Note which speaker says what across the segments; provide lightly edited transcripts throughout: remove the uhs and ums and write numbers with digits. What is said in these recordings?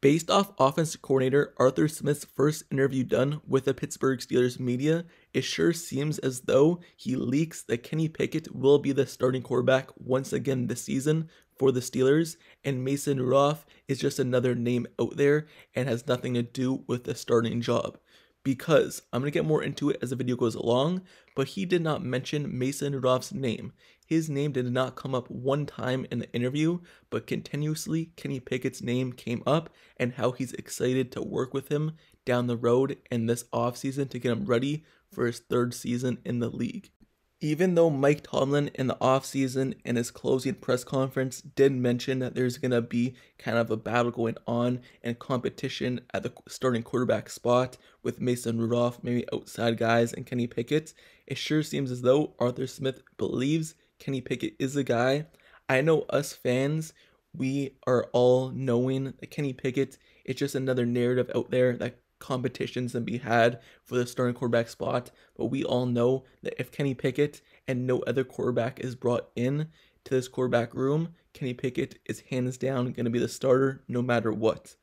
Speaker 1: Based off offensive coordinator Arthur Smith's first interview done with the Pittsburgh Steelers media, it sure seems as though he leaks that Kenny Pickett will be the starting quarterback once again this season for the Steelers, and Mason Rudolph is just another name out there and has nothing to do with the starting job. Because I'm going to get more into it as the video goes along, but he did not mention Mason Rudolph's name. His name did not come up one time in the interview, but continuously Kenny Pickett's name came up and how he's excited to work with him down the road in this offseason to get him ready for his third season in the league. Even though Mike Tomlin in the offseason in his closing press conference did mention that there's going to be kind of a battle going on and competition at the starting quarterback spot with Mason Rudolph, maybe outside guys, and Kenny Pickett, it sure seems as though Arthur Smith believes Kenny Pickett is the guy. I know us fans, we are all knowing that Kenny Pickett is just another narrative out there that competitions and be had for the starting quarterback spot, but we all know that if Kenny Pickett and no other quarterback is brought in to this quarterback room, Kenny Pickett is hands down going to be the starter no matter what.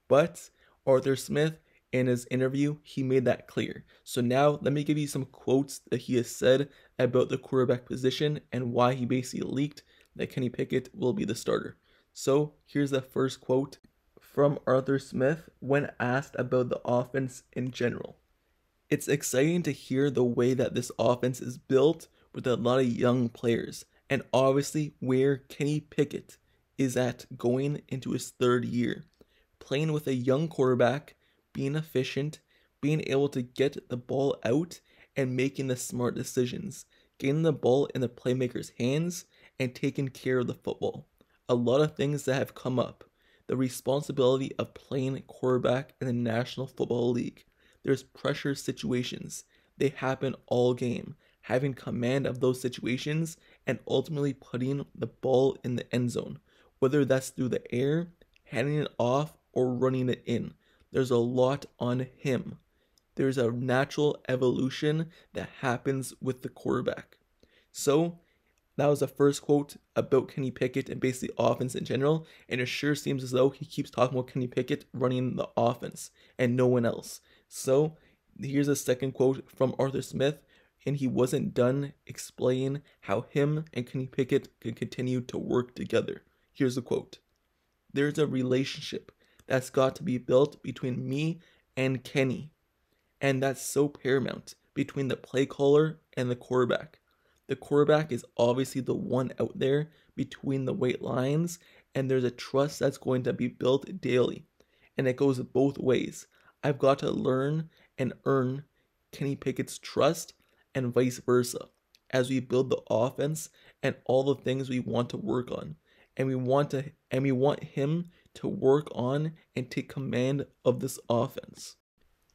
Speaker 1: But Arthur Smith, in his interview, he made that clear. So now let me give you some quotes that he has said about the quarterback position and why he basically leaked that Kenny Pickett will be the starter. So here's the first quote from Arthur Smith when asked about the offense in general. It's exciting to hear the way that this offense is built with a lot of young players, and obviously where Kenny Pickett is at going into his third year. Playing with a young quarterback, being efficient, being able to get the ball out and making the smart decisions, getting the ball in the playmaker's hands and taking care of the football. A lot of things that have come up. The responsibility of playing quarterback in the National Football League. There's pressure situations. They happen all game. Having command of those situations and ultimately putting the ball in the end zone. Whether that's through the air, handing it off, or running it in. There's a lot on him. There's a natural evolution that happens with the quarterback. So, that was the first quote about Kenny Pickett and basically offense in general, and it sure seems as though he keeps talking about Kenny Pickett running the offense and no one else. So here's a second quote from Arthur Smith, and he wasn't done explaining how him and Kenny Pickett can continue to work together. Here's the quote. There's a relationship that's got to be built between me and Kenny, and that's so paramount between the play caller and the quarterback. The quarterback is obviously the one out there between the white lines, and there's a trust that's going to be built daily. And it goes both ways. I've got to learn and earn Kenny Pickett's trust and vice versa as we build the offense and all the things we want to work on. And we want him to work on and take command of this offense.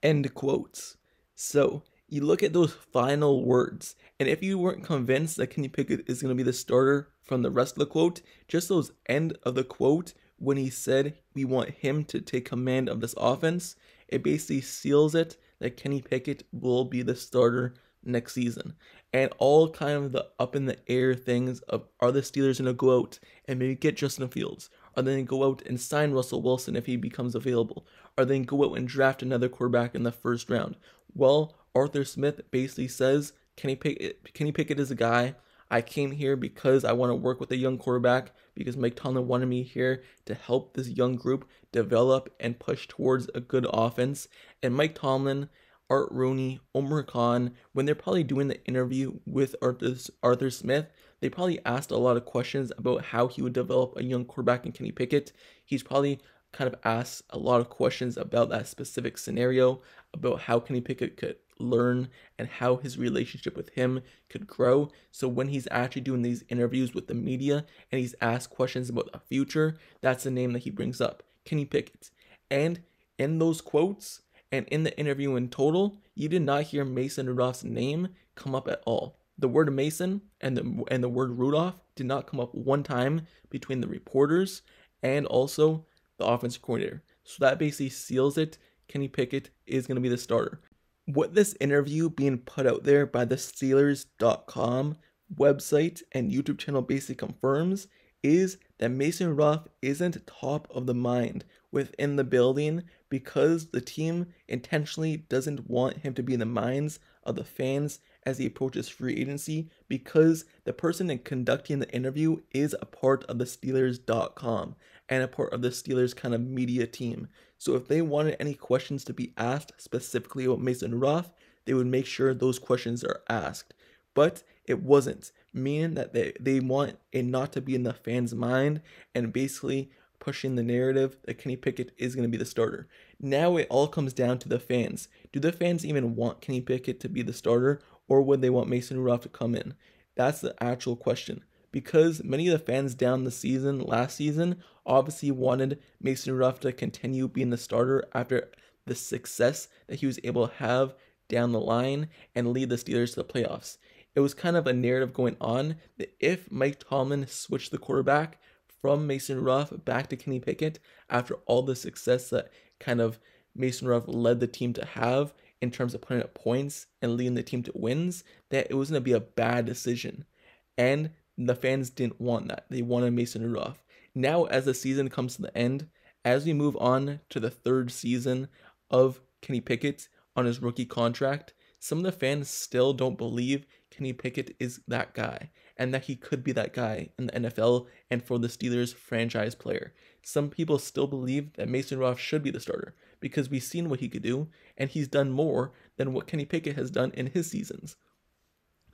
Speaker 1: End quotes. So, you look at those final words, and if you weren't convinced that Kenny Pickett is going to be the starter from the rest of the quote, just those end of the quote when he said we want him to take command of this offense, it basically seals it that Kenny Pickett will be the starter next season. And all kind of the up in the air things of, are the Steelers going to go out and maybe get Justin Fields? Are they going to go out and sign Russell Wilson if he becomes available? Are they going to go out and draft another quarterback in the first round? Well, Arthur Smith basically says Kenny Pickett is a guy. I came here because I want to work with a young quarterback because Mike Tomlin wanted me here to help this young group develop and push towards a good offense. And Mike Tomlin, Art Rooney, Omar Khan, when they're probably doing the interview with Arthur Smith, they probably asked a lot of questions about how he would develop a young quarterback in Kenny Pickett. He's probably kind of asked a lot of questions about that specific scenario, about how Kenny Pickett could learn and how his relationship with him could grow. So when he's actually doing these interviews with the media and he's asked questions about the future, that's the name that he brings up, Kenny Pickett. And in those quotes and in the interview in total, you did not hear Mason Rudolph's name come up at all. The word Mason and the word Rudolph did not come up one time between the reporters and also the offensive coordinator. So that basically seals it. Kenny Pickett is going to be the starter. What this interview being put out there by the Steelers.com website and YouTube channel basically confirms is that Mason Rudolph isn't top of the mind within the building because the team intentionally doesn't want him to be in the minds of the fans as he approaches free agency, because the person conducting the interview is a part of the Steelers.com and a part of the Steelers kind of media team. So if they wanted any questions to be asked specifically about Mason Rudolph, they would make sure those questions are asked. But it wasn't, meaning that they want it not to be in the fans' mind and basically pushing the narrative that Kenny Pickett is going to be the starter. Now it all comes down to the fans. Do the fans even want Kenny Pickett to be the starter, or would they want Mason Rudolph to come in? That's the actual question. Because many of the fans down the season, last season, obviously wanted Mason Rudolph to continue being the starter after the success that he was able to have down the line and lead the Steelers to the playoffs. It was kind of a narrative going on that if Mike Tomlin switched the quarterback from Mason Rudolph back to Kenny Pickett after all the success that kind of Mason Rudolph led the team to have in terms of putting up points and leading the team to wins, that it was going to be a bad decision. And the fans didn't want that. They wanted Mason Rudolph. Now, as the season comes to the end, as we move on to the third season of Kenny Pickett on his rookie contract, some of the fans still don't believe Kenny Pickett is that guy and that he could be that guy in the NFL and for the Steelers franchise player. Some people still believe that Mason Rudolph should be the starter because we've seen what he could do and he's done more than what Kenny Pickett has done in his seasons.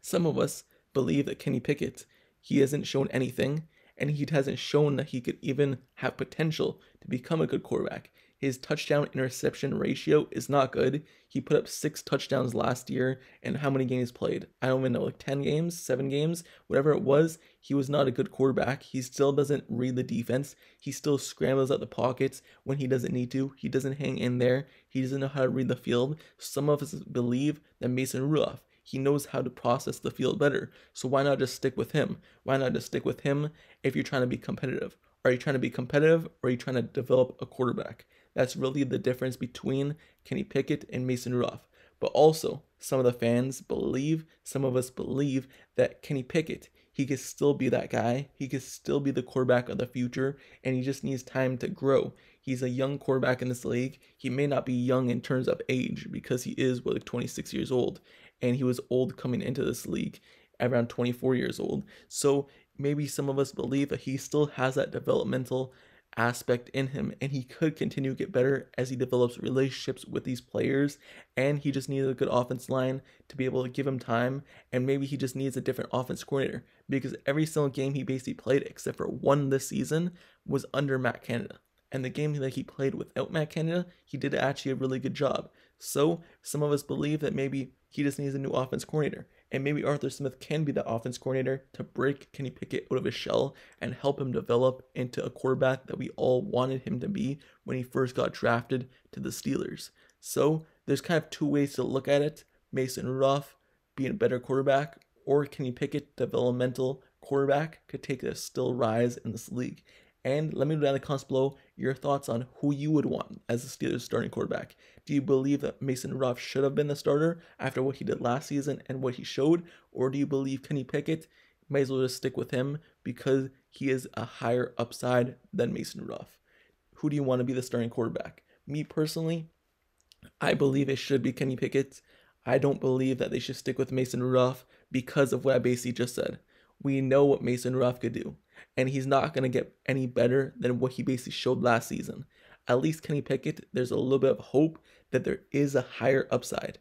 Speaker 1: Some of us believe that Kenny Pickett, he hasn't shown anything and he hasn't shown that he could even have potential to become a good quarterback. His touchdown interception ratio is not good. He put up 6 touchdowns last year, and how many games played? I don't even know, like 10 games, 7 games, whatever it was. He was not a good quarterback. He still doesn't read the defense. He still scrambles out the pockets when he doesn't need to. He doesn't hang in there. He doesn't know how to read the field. Some of us believe that Mason Rudolph, he knows how to process the field better. So why not just stick with him? Why not just stick with him if you're trying to be competitive? Are you trying to be competitive or are you trying to develop a quarterback? That's really the difference between Kenny Pickett and Mason Rudolph. But also, some of the fans believe, some of us believe that Kenny Pickett, he could still be that guy. He could still be the quarterback of the future, and he just needs time to grow. He's a young quarterback in this league. He may not be young in terms of age because he is, like 26 years old, and he was old coming into this league, around 24 years old. So maybe some of us believe that he still has that developmental aspect in him and he could continue to get better as he develops relationships with these players, and he just needs a good offense line to be able to give him time, and maybe he just needs a different offense coordinator because every single game he basically played except for one this season was under Matt Canada, and the game that he played without Matt Canada, he did actually a really good job. So some of us believe that maybe he just needs a new offense coordinator, and maybe Arthur Smith can be the offense coordinator to break Kenny Pickett out of his shell and help him develop into a quarterback that we all wanted him to be when he first got drafted to the Steelers. So there's kind of two ways to look at it. Mason Rudolph being a better quarterback, or Kenny Pickett, developmental quarterback, could take a still rise in this league. And let me know down in the comments below your thoughts on who you would want as the Steelers starting quarterback. Do you believe that Mason Rudolph should have been the starter after what he did last season and what he showed? Or do you believe Kenny Pickett, might as well just stick with him because he is a higher upside than Mason Rudolph? Who do you want to be the starting quarterback? Me personally, I believe it should be Kenny Pickett. I don't believe that they should stick with Mason Rudolph because of what I basically just said. We know what Mason Rudolph could do, and he's not going to get any better than what he basically showed last season. At least Kenny Pickett, there's a little bit of hope that there is a higher upside.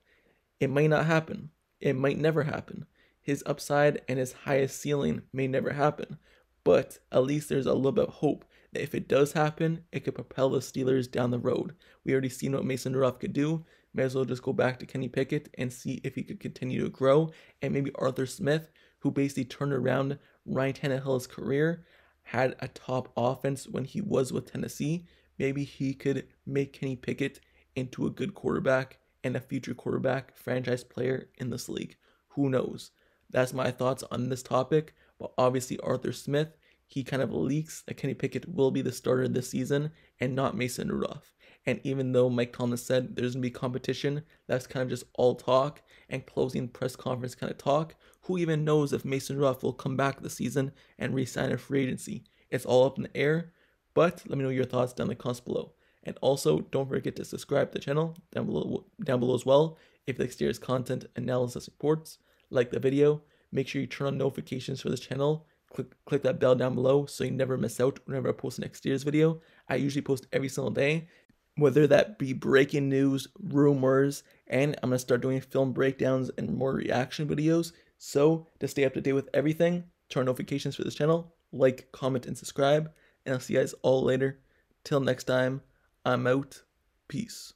Speaker 1: It might not happen. It might never happen. His upside and his highest ceiling may never happen, but at least there's a little bit of hope that if it does happen, it could propel the Steelers down the road. We already seen what Mason Rudolph could do. May as well just go back to Kenny Pickett and see if he could continue to grow, and maybe Arthur Smith, who basically turned around Ryan Tannehill's career, had a top offense when he was with Tennessee. Maybe he could make Kenny Pickett into a good quarterback and a future quarterback franchise player in this league. Who knows? That's my thoughts on this topic. But obviously Arthur Smith, he kind of leaks that Kenny Pickett will be the starter this season and not Mason Rudolph. And even though Mike Tomlin said there's going to be competition, that's kind of just all talk and closing press conference kind of talk. Who even knows if Mason Rudolph will come back this season and re-sign a free agency? It's all up in the air, but let me know your thoughts down in the comments below. And also, don't forget to subscribe to the channel down below as well. If you like Steelers content, analysis, reports, like the video, make sure you turn on notifications for this channel. Click that bell down below so you never miss out whenever I post the next Steelers video. I usually post every single day, whether that be breaking news, rumors, and I'm going to start doing film breakdowns and more reaction videos. So to stay up to date with everything, turn on notifications for this channel, like, comment, and subscribe. And I'll see you guys all later. Till next time, I'm out. Peace.